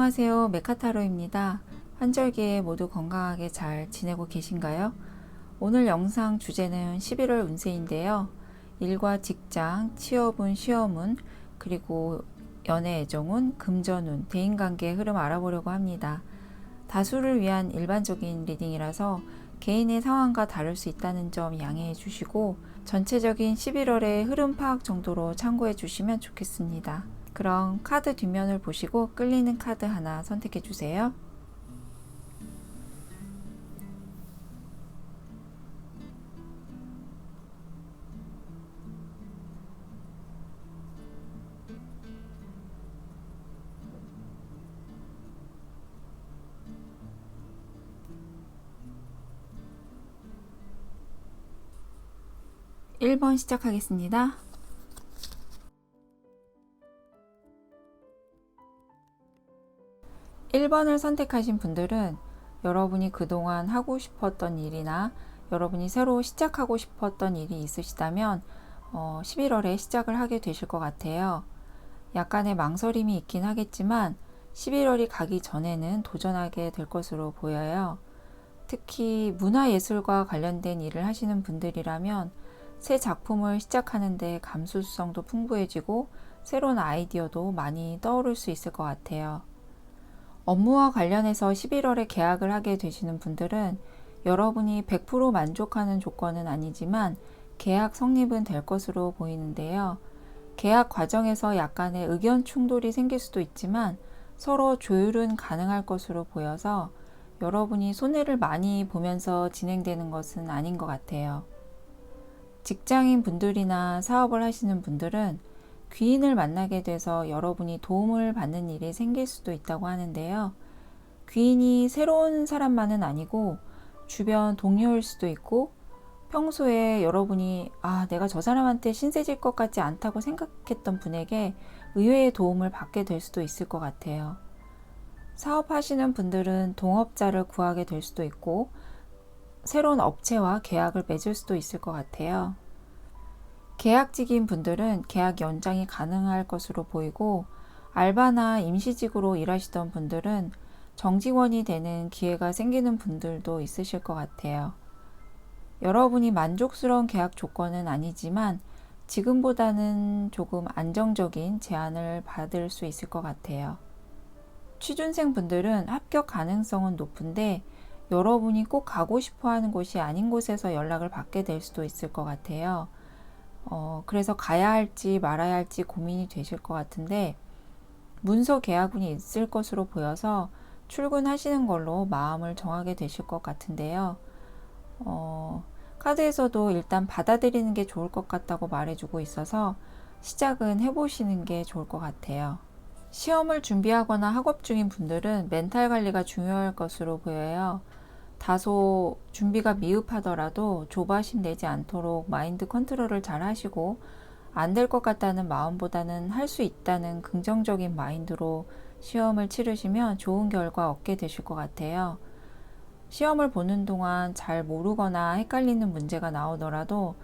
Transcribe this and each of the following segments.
안녕하세요. 메카타로입니다. 환절기에 모두 건강하게 잘 지내고 계신가요? 오늘 영상 주제는 11월 운세인데요. 일과 직장, 취업운, 시험운, 그리고 연애 애정운, 금전운, 대인관계의 흐름 알아보려고 합니다. 다수를 위한 일반적인 리딩이라서 개인의 상황과 다를 수 있다는 점 양해해 주시고 전체적인 11월의 흐름 파악 정도로 참고해 주시면 좋겠습니다. 그럼 카드 뒷면을 보시고 끌리는 카드 하나 선택해 주세요. (1번) 시작하겠습니다. (1번을) 선택하신 분들은 여러분이 그동안 하고 싶었던 일이나 여러분이 새로 시작하고 싶었던 일이 있으시다면 11월에 시작을 하게 되실 것 같아요. 약간의 망설임이 있긴 하겠지만 11월이 가기 전에는 도전하게 될 것으로 보여요. 특히 문화예술과 관련된 일을 하시는 분들이라면 새 작품을 시작하는데 감수성도 풍부해지고 새로운 아이디어도 많이 떠오를 수 있을 것 같아요. 업무와 관련해서 11월에 계약을 하게 되시는 분들은 여러분이 100% 만족하는 조건은 아니지만 계약 성립은 될 것으로 보이는데요. 계약 과정에서 약간의 의견 충돌이 생길 수도 있지만 서로 조율은 가능할 것으로 보여서 여러분이 손해를 많이 보면서 진행되는 것은 아닌 것 같아요. 직장인 분들이나 사업을 하시는 분들은 귀인을 만나게 돼서 여러분이 도움을 받는 일이 생길 수도 있다고 하는데요. 귀인이 새로운 사람만은 아니고 주변 동료일 수도 있고 평소에 여러분이 내가 저 사람한테 신세질 것 같지 않다고 생각했던 분에게 의외의 도움을 받게 될 수도 있을 것 같아요. 사업하시는 분들은 동업자를 구하게 될 수도 있고 새로운 업체와 계약을 맺을 수도 있을 것 같아요. 계약직인 분들은 계약 연장이 가능할 것으로 보이고 알바나 임시직으로 일하시던 분들은 정직원이 되는 기회가 생기는 분들도 있으실 것 같아요. 여러분이 만족스러운 계약 조건은 아니지만 지금보다는 조금 안정적인 제안을 받을 수 있을 것 같아요. 취준생 분들은 합격 가능성은 높은데 여러분이 꼭 가고 싶어 하는 곳이 아닌 곳에서 연락을 받게 될 수도 있을 것 같아요. 그래서 가야 할지 말아야 할지 고민이 되실 것 같은데 문서 계약운이 있을 것으로 보여서 출근하시는 걸로 마음을 정하게 되실 것 같은데요. 카드에서도 일단 받아들이는 게 좋을 것 같다고 말해주고 있어서 시작은 해보시는 게 좋을 것 같아요. 시험을 준비하거나 학업 중인 분들은 멘탈 관리가 중요할 것으로 보여요. 다소 준비가 미흡하더라도 조바심 내지 않도록 마인드 컨트롤을 잘 하시고 안 될 것 같다는 마음보다는 할 수 있다는 긍정적인 마인드로 시험을 치르시면 좋은 결과 얻게 되실 것 같아요. 시험을 보는 동안 잘 모르거나 헷갈리는 문제가 나오더라도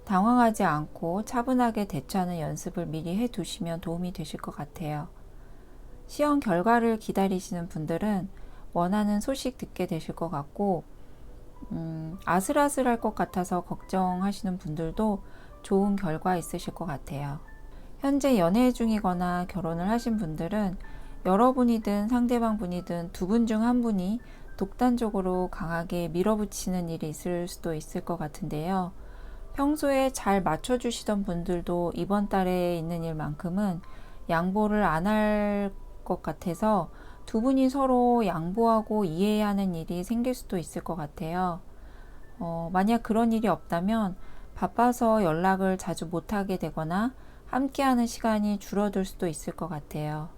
당황하지 않고 차분하게 대처하는 연습을 미리 해 두시면 도움이 되실 것 같아요. 시험 결과를 기다리시는 분들은 원하는 소식 듣게 되실 것 같고 아슬아슬할 것 같아서 걱정하시는 분들도 좋은 결과 있으실 것 같아요. 현재 연애 중이거나 결혼을 하신 분들은 여러분이든 상대방 분이든 두 분 중 한 분이 독단적으로 강하게 밀어붙이는 일이 있을 수도 있을 것 같은데요. 평소에 잘 맞춰주시던 분들도 이번 달에 있는 일만큼은 양보를 안 할 것 같아서 두 분이 서로 양보하고 이해해야 하는 일이 생길 수도 있을 것 같아요. 만약 그런 일이 없다면 바빠서 연락을 자주 못하게 되거나 함께하는 시간이 줄어들 수도 있을 것 같아요.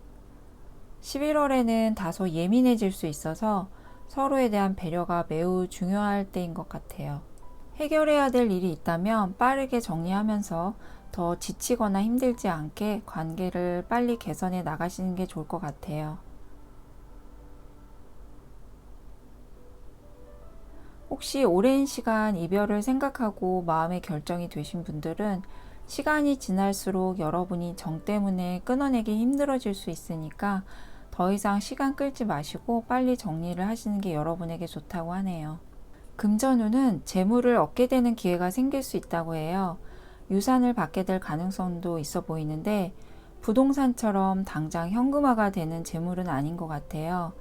11월에는 다소 예민해질 수 있어서 서로에 대한 배려가 매우 중요할 때인 것 같아요. 해결해야 될 일이 있다면 빠르게 정리하면서 더 지치거나 힘들지 않게 관계를 빨리 개선해 나가시는 게 좋을 것 같아요. 혹시 오랜 시간 이별을 생각하고 마음의 결정이 되신 분들은 시간이 지날수록 여러분이 정 때문에 끊어내기 힘들어질 수 있으니까 더 이상 시간 끌지 마시고 빨리 정리를 하시는 게 여러분에게 좋다고 하네요. 금전운은 재물을 얻게 되는 기회가 생길 수 있다고 해요. 유산을 받게 될 가능성도 있어 보이는데 부동산처럼 당장 현금화가 되는 재물은 아닌 것 같아요.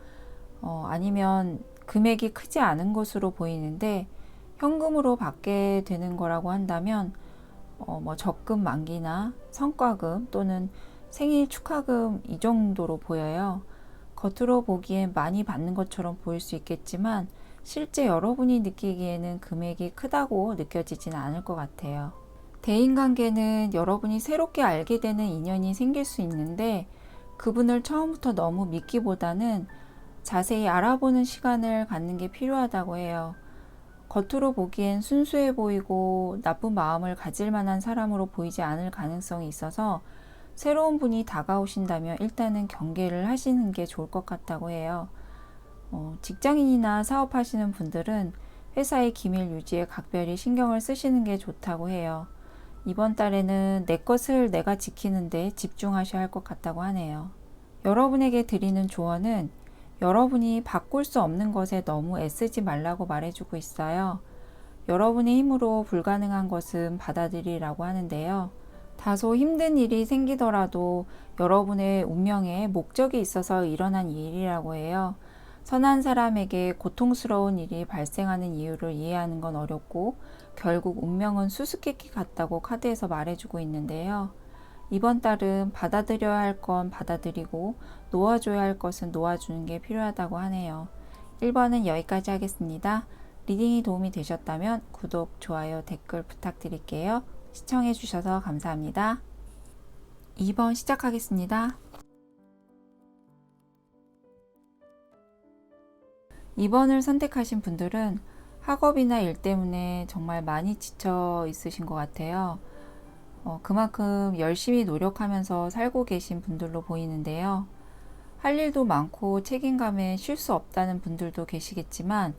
아니면 금액이 크지 않은 것으로 보이는데 현금으로 받게 되는 거라고 한다면 뭐 적금 만기나 성과금 또는 생일 축하금 이 정도로 보여요. 겉으로 보기엔 많이 받는 것처럼 보일 수 있겠지만 실제 여러분이 느끼기에는 금액이 크다고 느껴지진 않을 것 같아요. 대인관계는 여러분이 새롭게 알게 되는 인연이 생길 수 있는데 그분을 처음부터 너무 믿기보다는 자세히 알아보는 시간을 갖는 게 필요하다고 해요. 겉으로 보기엔 순수해 보이고 나쁜 마음을 가질 만한 사람으로 보이지 않을 가능성이 있어서 새로운 분이 다가오신다면 일단은 경계를 하시는 게 좋을 것 같다고 해요. 직장인이나 사업하시는 분들은 회사의 기밀 유지에 각별히 신경을 쓰시는 게 좋다고 해요. 이번 달에는 내 것을 내가 지키는데 집중하셔야 할 것 같다고 하네요. 여러분에게 드리는 조언은 여러분이 바꿀 수 없는 것에 너무 애쓰지 말라고 말해주고 있어요. 여러분의 힘으로 불가능한 것은 받아들이라고 하는데요. 다소 힘든 일이 생기더라도 여러분의 운명에 목적이 있어서 일어난 일이라고 해요. 선한 사람에게 고통스러운 일이 발생하는 이유를 이해하는 건 어렵고 결국 운명은 수수께끼 같다고 카드에서 말해주고 있는데요. 이번 달은 받아들여야 할 건 받아들이고 놓아줘야 할 것은 놓아주는 게 필요하다고 하네요. 1번은 여기까지 하겠습니다. 리딩이 도움이 되셨다면 구독, 좋아요, 댓글 부탁드릴게요. 시청해주셔서 감사합니다. 2번 시작하겠습니다. 2번을 선택하신 분들은 학업이나 일 때문에 정말 많이 지쳐 있으신 것 같아요. 그만큼 열심히 노력하면서 살고 계신 분들로 보이는데요. 할 일도 많고 책임감에 쉴 수 없다는 분들도 계시겠지만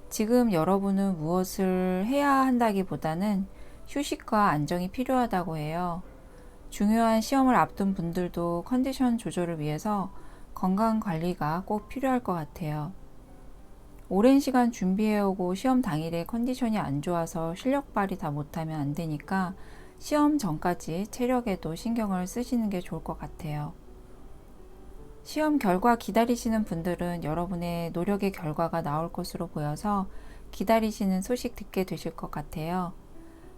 지금 여러분은 무엇을 해야 한다기보다는 휴식과 안정이 필요하다고 해요. 중요한 시험을 앞둔 분들도 컨디션 조절을 위해서 건강 관리가 꼭 필요할 것 같아요. 오랜 시간 준비해오고 시험 당일에 컨디션이 안 좋아서 실력 발휘 다 못하면 안 되니까 시험 전까지 체력에도 신경을 쓰시는 게 좋을 것 같아요. 시험 결과 기다리시는 분들은 여러분의 노력의 결과가 나올 것으로 보여서 기다리시는 소식 듣게 되실 것 같아요.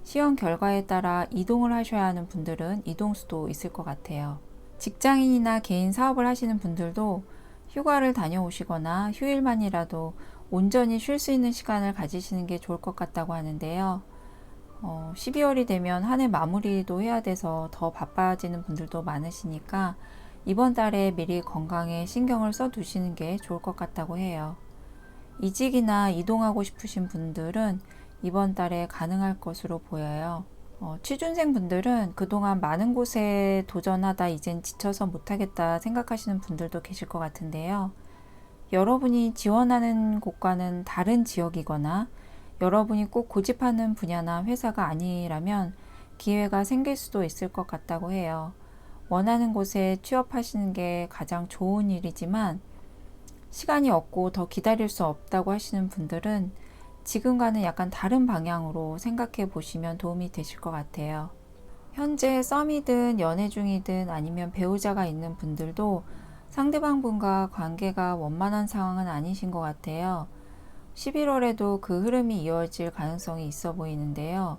시험 결과에 따라 이동을 하셔야 하는 분들은 이동수도 있을 것 같아요. 직장인이나 개인 사업을 하시는 분들도 휴가를 다녀오시거나 휴일만이라도 온전히 쉴 수 있는 시간을 가지시는 게 좋을 것 같다고 하는데요. 12월이 되면 한 해 마무리도 해야 돼서 더 바빠지는 분들도 많으시니까 이번 달에 미리 건강에 신경을 써두시는 게 좋을 것 같다고 해요. 이직이나 이동하고 싶으신 분들은 이번 달에 가능할 것으로 보여요. 취준생 분들은 그동안 많은 곳에 도전하다 이젠 지쳐서 못하겠다 생각하시는 분들도 계실 것 같은데요. 여러분이 지원하는 곳과는 다른 지역이거나 여러분이 꼭 고집하는 분야나 회사가 아니라면 기회가 생길 수도 있을 것 같다고 해요. 원하는 곳에 취업하시는 게 가장 좋은 일이지만 시간이 없고 더 기다릴 수 없다고 하시는 분들은 지금과는 약간 다른 방향으로 생각해 보시면 도움이 되실 것 같아요. 현재 썸이든 연애 중이든 아니면 배우자가 있는 분들도 상대방 분과 관계가 원만한 상황은 아니신 것 같아요. 11월에도 그 흐름이 이어질 가능성이 있어 보이는데요.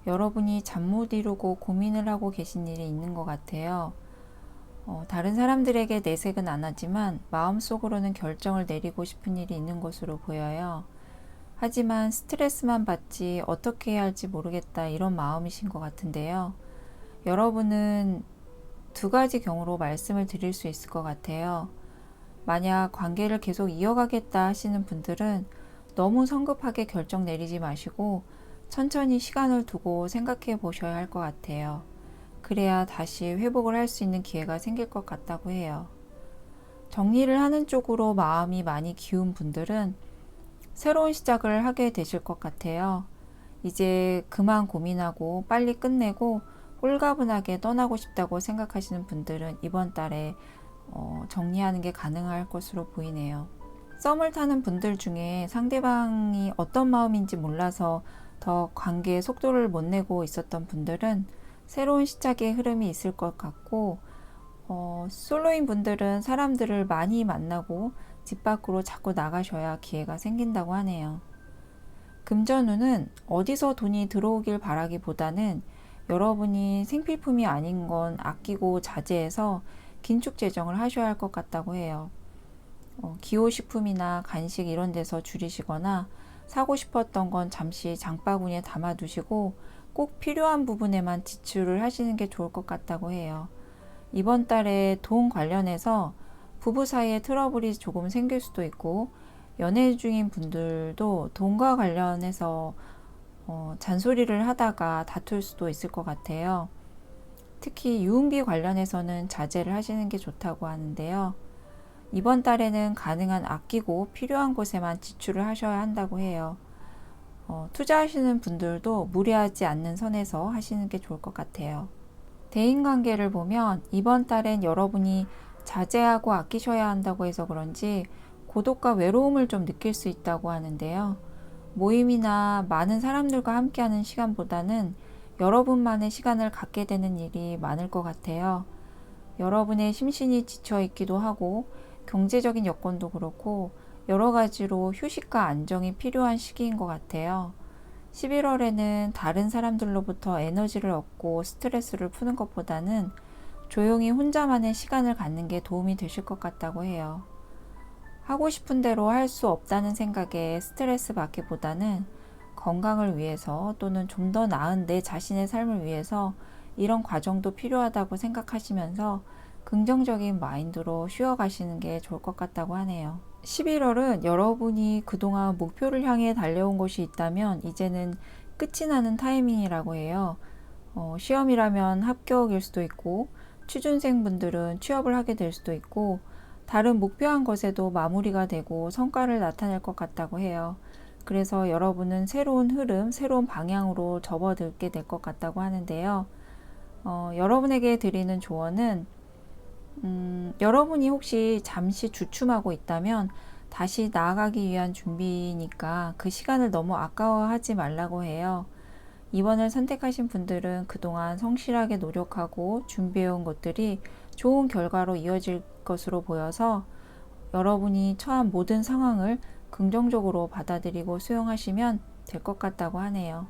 여러분이 잠 못 이루고 고민을 하고 계신 일이 있는 것 같아요. 다른 사람들에게 내색은 안 하지만 마음속으로는 결정을 내리고 싶은 일이 있는 것으로 보여요. 하지만 스트레스만 받지 어떻게 해야 할지 모르겠다 이런 마음이신 것 같은데요. 여러분은 두 가지 경우로 말씀을 드릴 수 있을 것 같아요. 만약 관계를 계속 이어가겠다 하시는 분들은 너무 성급하게 결정 내리지 마시고 천천히 시간을 두고 생각해 보셔야 할 것 같아요. 그래야 다시 회복을 할 수 있는 기회가 생길 것 같다고 해요. 정리를 하는 쪽으로 마음이 많이 기운 분들은 새로운 시작을 하게 되실 것 같아요. 이제 그만 고민하고 빨리 끝내고 홀가분하게 떠나고 싶다고 생각하시는 분들은 이번 달에 정리하는 게 가능할 것으로 보이네요. 썸을 타는 분들 중에 상대방이 어떤 마음인지 몰라서 더 관계의 속도를 못 내고 있었던 분들은 새로운 시작의 흐름이 있을 것 같고, 솔로인 분들은 사람들을 많이 만나고 집 밖으로 자꾸 나가셔야 기회가 생긴다고 하네요. 금전운은 어디서 돈이 들어오길 바라기보다는 여러분이 생필품이 아닌 건 아끼고 자제해서 긴축 재정을 하셔야 할 것 같다고 해요. 기호식품이나 간식 이런 데서 줄이시거나 사고 싶었던 건 잠시 장바구니에 담아두시고 꼭 필요한 부분에만 지출을 하시는 게 좋을 것 같다고 해요. 이번 달에 돈 관련해서 부부 사이에 트러블이 조금 생길 수도 있고, 연애 중인 분들도 돈과 관련해서 잔소리를 하다가 다툴 수도 있을 것 같아요. 특히 유흥비 관련해서는 자제를 하시는 게 좋다고 하는데요. 이번 달에는 가능한 아끼고 필요한 곳에만 지출을 하셔야 한다고 해요. 투자하시는 분들도 무리하지 않는 선에서 하시는 게 좋을 것 같아요. 대인관계를 보면 이번 달엔 여러분이 자제하고 아끼셔야 한다고 해서 그런지 고독과 외로움을 좀 느낄 수 있다고 하는데요. 모임이나 많은 사람들과 함께하는 시간보다는 여러분만의 시간을 갖게 되는 일이 많을 것 같아요. 여러분의 심신이 지쳐 있기도 하고 경제적인 여건도 그렇고 여러 가지로 휴식과 안정이 필요한 시기인 것 같아요. 11월에는 다른 사람들로부터 에너지를 얻고 스트레스를 푸는 것보다는 조용히 혼자만의 시간을 갖는 게 도움이 되실 것 같다고 해요. 하고 싶은 대로 할 수 없다는 생각에 스트레스 받기보다는 건강을 위해서 또는 좀 더 나은 내 자신의 삶을 위해서 이런 과정도 필요하다고 생각하시면서 긍정적인 마인드로 쉬어가시는 게 좋을 것 같다고 하네요. 11월은 여러분이 그동안 목표를 향해 달려온 것이 있다면 이제는 끝이 나는 타이밍이라고 해요. 시험이라면 합격일 수도 있고, 취준생 분들은 취업을 하게 될 수도 있고, 다른 목표한 것에도 마무리가 되고 성과를 나타낼 것 같다고 해요. 그래서 여러분은 새로운 흐름, 새로운 방향으로 접어들게 될 것 같다고 하는데요. 여러분에게 드리는 조언은 여러분이 혹시 잠시 주춤하고 있다면 다시 나아가기 위한 준비니까 그 시간을 너무 아까워하지 말라고 해요. 이번을 선택하신 분들은 그동안 성실하게 노력하고 준비해온 것들이 좋은 결과로 이어질 것으로 보여서 여러분이 처한 모든 상황을 긍정적으로 받아들이고 수용하시면 될 것 같다고 하네요.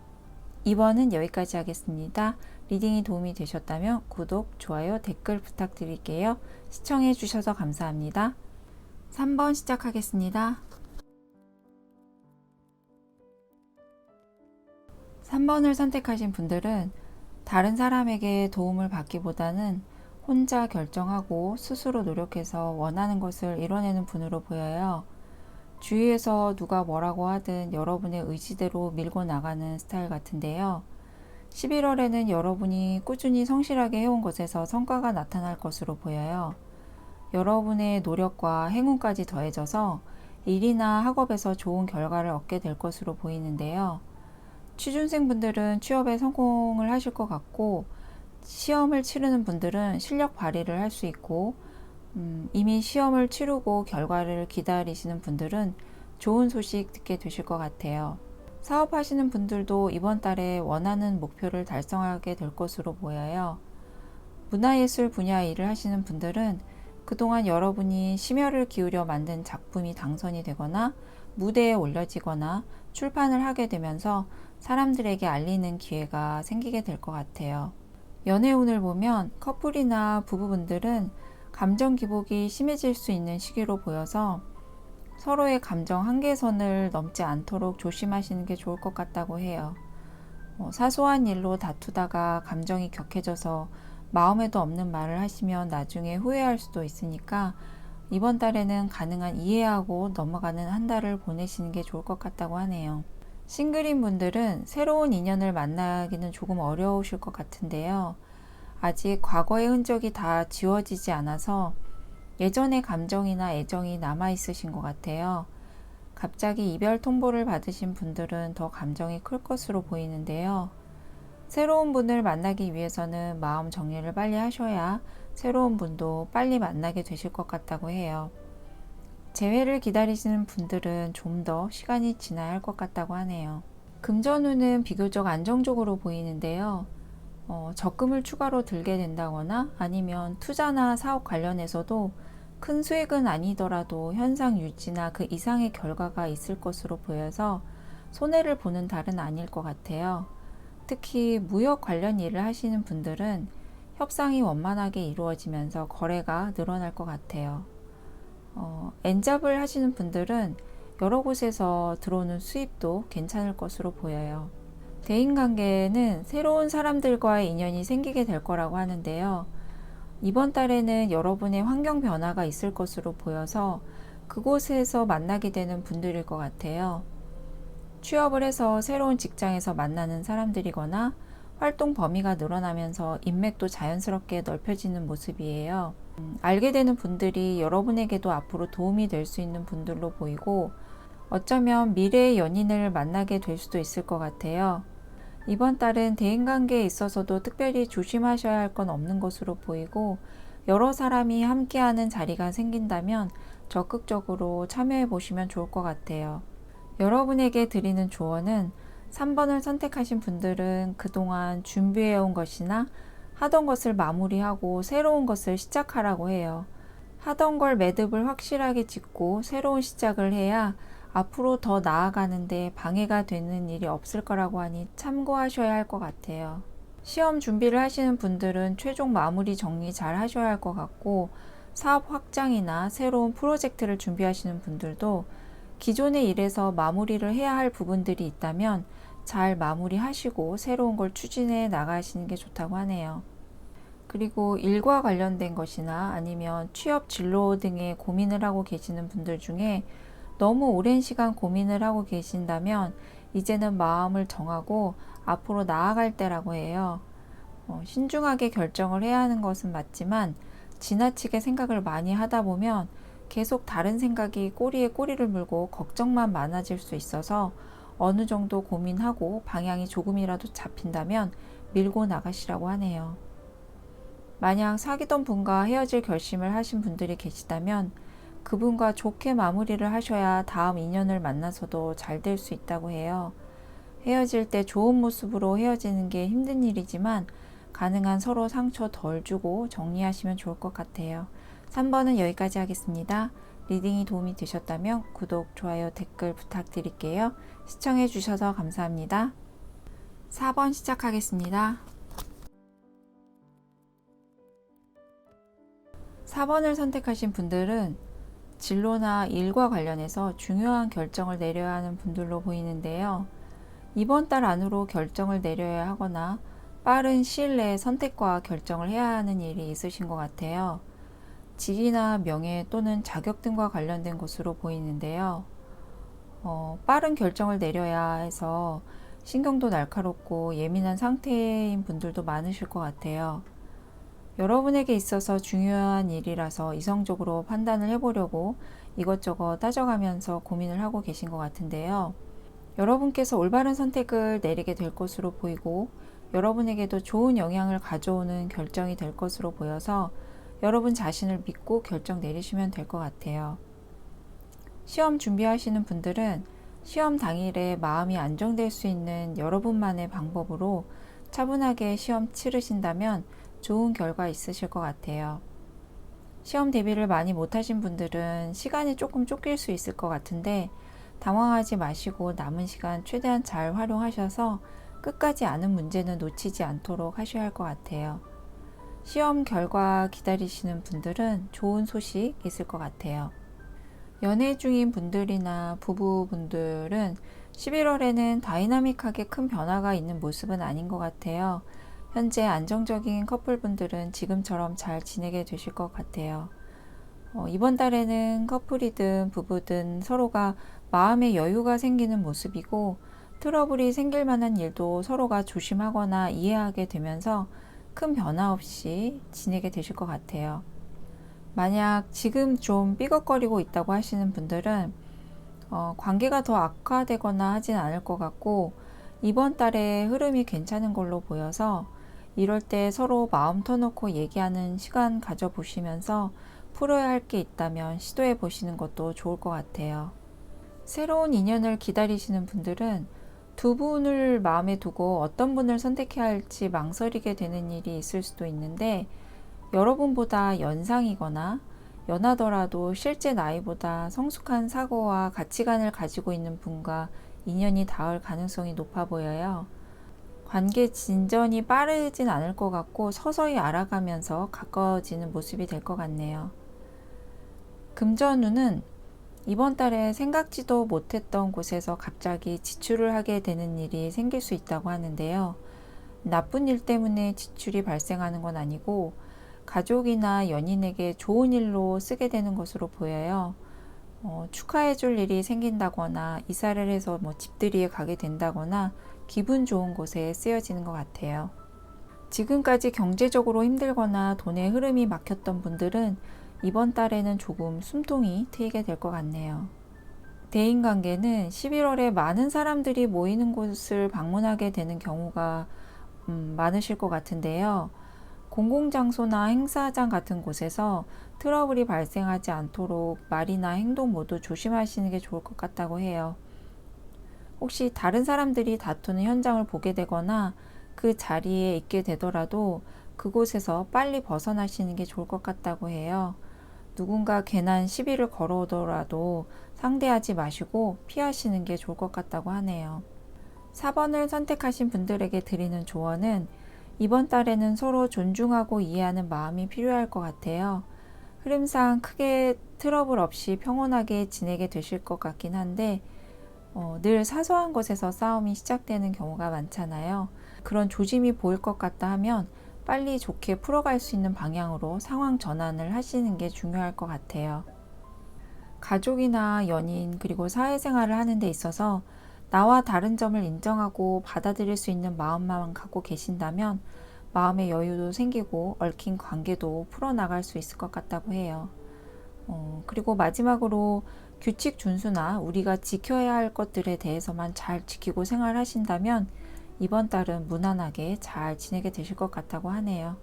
이번은 여기까지 하겠습니다. 리딩이 도움이 되셨다면 구독, 좋아요, 댓글 부탁드릴게요. 시청해 주셔서 감사합니다. 3번 시작하겠습니다. 3번을 선택하신 분들은 다른 사람에게 도움을 받기보다는 혼자 결정하고 스스로 노력해서 원하는 것을 이뤄내는 분으로 보여요. 주위에서 누가 뭐라고 하든 여러분의 의지대로 밀고 나가는 스타일 같은데요. 11월에는 여러분이 꾸준히 성실하게 해온 것에서 성과가 나타날 것으로 보여요. 여러분의 노력과 행운까지 더해져서 일이나 학업에서 좋은 결과를 얻게 될 것으로 보이는데요. 취준생 분들은 취업에 성공을 하실 것 같고, 시험을 치르는 분들은 실력 발휘를 할 수 있고, 이미 시험을 치르고 결과를 기다리시는 분들은 좋은 소식 듣게 되실 것 같아요. 사업하시는 분들도 이번 달에 원하는 목표를 달성하게 될 것으로 보여요. 문화예술 분야 일을 하시는 분들은 그동안 여러분이 심혈을 기울여 만든 작품이 당선이 되거나 무대에 올려지거나 출판을 하게 되면서 사람들에게 알리는 기회가 생기게 될 것 같아요. 연애운을 보면 커플이나 부부분들은 감정 기복이 심해질 수 있는 시기로 보여서 서로의 감정 한계선을 넘지 않도록 조심하시는 게 좋을 것 같다고 해요. 사소한 일로 다투다가 감정이 격해져서 마음에도 없는 말을 하시면 나중에 후회할 수도 있으니까 이번 달에는 가능한 이해하고 넘어가는 한 달을 보내시는 게 좋을 것 같다고 하네요. 싱글인 분들은 새로운 인연을 만나기는 조금 어려우실 것 같은데요. 아직 과거의 흔적이 다 지워지지 않아서 예전의 감정이나 애정이 남아있으신 것 같아요. 갑자기 이별 통보를 받으신 분들은 더 감정이 클 것으로 보이는데요. 새로운 분을 만나기 위해서는 마음 정리를 빨리 하셔야 새로운 분도 빨리 만나게 되실 것 같다고 해요. 재회를 기다리시는 분들은 좀 더 시간이 지나야 할 것 같다고 하네요. 금전운은 비교적 안정적으로 보이는데요. 적금을 추가로 들게 된다거나 아니면 투자나 사업 관련해서도 큰 수익은 아니더라도 현상 유지나 그 이상의 결과가 있을 것으로 보여서 손해를 보는 달은 아닐 것 같아요. 특히 무역 관련 일을 하시는 분들은 협상이 원만하게 이루어지면서 거래가 늘어날 것 같아요. 엔잡을 하시는 분들은 여러 곳에서 들어오는 수입도 괜찮을 것으로 보여요. 대인관계는 새로운 사람들과의 인연이 생기게 될 거라고 하는데요. 이번 달에는 여러분의 환경 변화가 있을 것으로 보여서 그곳에서 만나게 되는 분들일 것 같아요. 취업을 해서 새로운 직장에서 만나는 사람들이거나 활동 범위가 늘어나면서 인맥도 자연스럽게 넓혀지는 모습이에요. 알게 되는 분들이 여러분에게도 앞으로 도움이 될 수 있는 분들로 보이고 어쩌면 미래의 연인을 만나게 될 수도 있을 것 같아요. 이번 달은 대인관계에 있어서도 특별히 조심하셔야 할 건 없는 것으로 보이고 여러 사람이 함께하는 자리가 생긴다면 적극적으로 참여해 보시면 좋을 것 같아요. 여러분에게 드리는 조언은 3번을 선택하신 분들은 그동안 준비해온 것이나 하던 것을 마무리하고 새로운 것을 시작하라고 해요. 하던 걸 매듭을 확실하게 짓고 새로운 시작을 해야 앞으로 더 나아가는데 방해가 되는 일이 없을 거라고 하니 참고하셔야 할 것 같아요. 시험 준비를 하시는 분들은 최종 마무리 정리 잘 하셔야 할 것 같고 사업 확장이나 새로운 프로젝트를 준비하시는 분들도 기존의 일에서 마무리를 해야 할 부분들이 있다면 잘 마무리하시고 새로운 걸 추진해 나가시는 게 좋다고 하네요. 그리고 일과 관련된 것이나 아니면 취업 진로 등의 고민을 하고 계시는 분들 중에 너무 오랜 시간 고민을 하고 계신다면 이제는 마음을 정하고 앞으로 나아갈 때라고 해요. 신중하게 결정을 해야 하는 것은 맞지만 지나치게 생각을 많이 하다 보면 계속 다른 생각이 꼬리에 꼬리를 물고 걱정만 많아질 수 있어서 어느 정도 고민하고 방향이 조금이라도 잡힌다면 밀고 나가시라고 하네요. 만약 사귀던 분과 헤어질 결심을 하신 분들이 계시다면 그분과 좋게 마무리를 하셔야 다음 인연을 만나서도 잘 될 수 있다고 해요. 헤어질 때 좋은 모습으로 헤어지는 게 힘든 일이지만 가능한 서로 상처 덜 주고 정리하시면 좋을 것 같아요. 3번은 여기까지 하겠습니다. 리딩이 도움이 되셨다면 구독, 좋아요, 댓글 부탁드릴게요. 시청해 주셔서 감사합니다. 4번 시작하겠습니다. 4번을 선택하신 분들은 진로나 일과 관련해서 중요한 결정을 내려야 하는 분들로 보이는데요. 이번 달 안으로 결정을 내려야 하거나 빠른 시일 내에 선택과 결정을 해야 하는 일이 있으신 것 같아요. 직위나 명예 또는 자격 등과 관련된 것으로 보이는데요. 빠른 결정을 내려야 해서 신경도 날카롭고 예민한 상태인 분들도 많으실 것 같아요. 여러분에게 있어서 중요한 일이라서 이성적으로 판단을 해보려고 이것저것 따져가면서 고민을 하고 계신 것 같은데요. 여러분께서 올바른 선택을 내리게 될 것으로 보이고 여러분에게도 좋은 영향을 가져오는 결정이 될 것으로 보여서 여러분 자신을 믿고 결정 내리시면 될 것 같아요. 시험 준비하시는 분들은 시험 당일에 마음이 안정될 수 있는 여러분만의 방법으로 차분하게 시험 치르신다면 좋은 결과 있으실 것 같아요. 시험 대비를 많이 못하신 분들은 시간이 조금 쫓길 수 있을 것 같은데 당황하지 마시고 남은 시간 최대한 잘 활용하셔서 끝까지 아는 문제는 놓치지 않도록 하셔야 할 것 같아요. 시험 결과 기다리시는 분들은 좋은 소식 있을 것 같아요. 연애 중인 분들이나 부부분들은 11월에는 다이나믹하게 큰 변화가 있는 모습은 아닌 것 같아요. 현재 안정적인 커플분들은 지금처럼 잘 지내게 되실 것 같아요. 이번 달에는 커플이든 부부든 서로가 마음의 여유가 생기는 모습이고 트러블이 생길 만한 일도 서로가 조심하거나 이해하게 되면서 큰 변화 없이 지내게 되실 것 같아요. 만약 지금 좀 삐걱거리고 있다고 하시는 분들은 관계가 더 악화되거나 하진 않을 것 같고 이번 달에 흐름이 괜찮은 걸로 보여서 이럴 때 서로 마음 터놓고 얘기하는 시간 가져보시면서 풀어야 할 게 있다면 시도해 보시는 것도 좋을 것 같아요. 새로운 인연을 기다리시는 분들은 두 분을 마음에 두고 어떤 분을 선택해야 할지 망설이게 되는 일이 있을 수도 있는데, 여러분보다 연상이거나 연하더라도 실제 나이보다 성숙한 사고와 가치관을 가지고 있는 분과 인연이 닿을 가능성이 높아 보여요. 관계 진전이 빠르진 않을 것 같고 서서히 알아가면서 가까워지는 모습이 될 것 같네요. 금전운은 이번 달에 생각지도 못했던 곳에서 갑자기 지출을 하게 되는 일이 생길 수 있다고 하는데요. 나쁜 일 때문에 지출이 발생하는 건 아니고 가족이나 연인에게 좋은 일로 쓰게 되는 것으로 보여요. 축하해 줄 일이 생긴다거나 이사를 해서 집들이에 가게 된다거나 기분 좋은 곳에 쓰여지는 것 같아요. 지금까지 경제적으로 힘들거나 돈의 흐름이 막혔던 분들은 이번 달에는 조금 숨통이 트이게 될 것 같네요. 대인관계는 11월에 많은 사람들이 모이는 곳을 방문하게 되는 경우가 많으실 것 같은데요. 공공장소나 행사장 같은 곳에서 트러블이 발생하지 않도록 말이나 행동 모두 조심하시는 게 좋을 것 같다고 해요. 혹시 다른 사람들이 다투는 현장을 보게 되거나 그 자리에 있게 되더라도 그곳에서 빨리 벗어나시는 게 좋을 것 같다고 해요. 누군가 괜한 시비를 걸어오더라도 상대하지 마시고 피하시는 게 좋을 것 같다고 하네요. 4번을 선택하신 분들에게 드리는 조언은 이번 달에는 서로 존중하고 이해하는 마음이 필요할 것 같아요. 흐름상 크게 트러블 없이 평온하게 지내게 되실 것 같긴 한데 늘 사소한 것에서 싸움이 시작되는 경우가 많잖아요. 그런 조짐이 보일 것 같다 하면 빨리 좋게 풀어갈 수 있는 방향으로 상황 전환을 하시는 게 중요할 것 같아요. 가족이나 연인 그리고 사회생활을 하는 데 있어서 나와 다른 점을 인정하고 받아들일 수 있는 마음만 갖고 계신다면 마음의 여유도 생기고 얽힌 관계도 풀어나갈 수 있을 것 같다고 해요. 그리고 마지막으로 규칙 준수나 우리가 지켜야 할 것들에 대해서만 잘 지키고 생활하신다면 이번 달은 무난하게 잘 지내게 되실 것 같다고 하네요.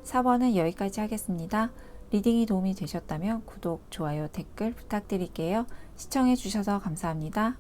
4번은 여기까지 하겠습니다. 리딩이 도움이 되셨다면 구독, 좋아요, 댓글 부탁드릴게요. 시청해 주셔서 감사합니다.